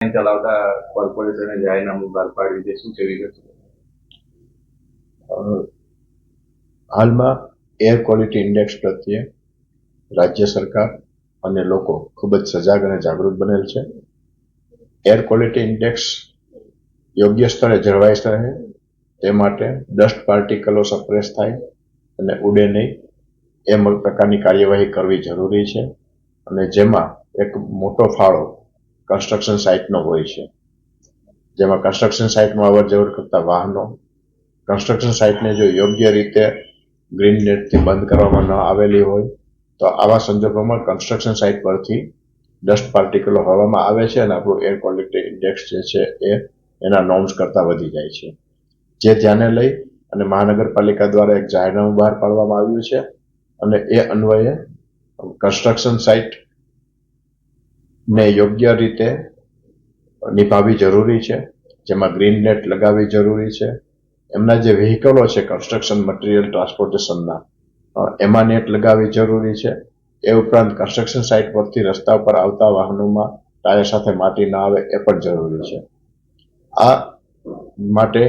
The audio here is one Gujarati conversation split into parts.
ચલાવતા કોર્પોરેશને જાહેરનામું બહાર પાડ્યું છે, શું છે વિગત? હાલમાં એર ક્વોલિટી ઇન્ડેક્સ પ્રત્યે રાજ્ય સરકાર અને લોકો ખૂબ જ સજાગ અને જાગૃત બનેલ છે. એર ક્વોલિટી ઇન્ડેક્સ યોગ્ય સ્તરે જળવાઈ રહે તે માટે ડસ્ટ પાર્ટિકલો સપ્રેસ થાય અને ઉડે નહીં એ પ્રકારની કાર્યવાહી કરવી જરૂરી છે. અને જેમાં એક મોટો ફાળો કન્સ્ટ્રક્શન સાઇટનો હોય છે, જેમાં કન્સ્ટ્રક્શન સાઇટમાં અવર જવર કરતા વાહનો, કન્સ્ટ્રક્શન સાઇટને જો યોગ્ય રીતે ગ્રીન નેટથી બંધ કરવામાં ન આવેલી હોય તો આવા સંજોગોમાં કન્સ્ટ્રક્શન સાઇટ પરથી ડસ્ટ પાર્ટિકલો હવામાં આવે છે અને આપણું એર ક્વોલિટી ઇન્ડેક્સ જે છે એ એના નોર્મ્સ કરતાં વધી જાય છે. જે ધ્યાને લઈ અને મહાનગરપાલિકા દ્વારા એક જાહેરનામું બહાર પાડવામાં આવ્યું છે અને એ અન્વયે કન્સ્ટ્રક્શન સાઇટ ને યોગ્ય રીતે નિભાવવી જરૂરી છે, જેમાં ગ્રીન નેટ લગાવવી જરૂરી છે. એમના જે વ્હીકલો છે કન્સ્ટ્રક્શન મટીરિયલ ટ્રાન્સપોર્ટેશનના, એમાં નેટ લગાવવી જરૂરી છે. એ ઉપરાંત કન્સ્ટ્રક્શન સાઇટ પરથી રસ્તા પર આવતા વાહનોમાં ટાયર સાથે માટી ના આવે એ પણ જરૂરી છે. આ માટે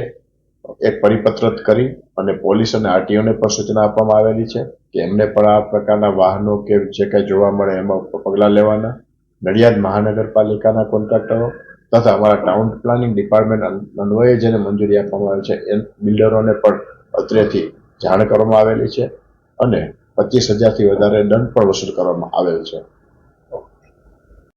એક પરિપત્ર કરી અને પોલીસ અને આરટીઓને પણ સૂચના આપવામાં આવેલી છે કે એમને પણ આ પ્રકારના વાહનો કે જે કંઈ જોવા મળે એમાં પગલાં લેવાના. નડિયાદ મહાનગરપાલિકાના કોન્ટ્રાક્ટરો તથા અમારા ટાઉન પ્લાનિંગ ડિપાર્ટમેન્ટ અન્વયે જેને મંજૂરી આપવામાં આવે છે એ બિલ્ડરોને પણ અત્રેથી જાણ કરવામાં આવેલી છે અને 25,000થી વધારે દંડ પણ વસૂલ કરવામાં આવેલ છે.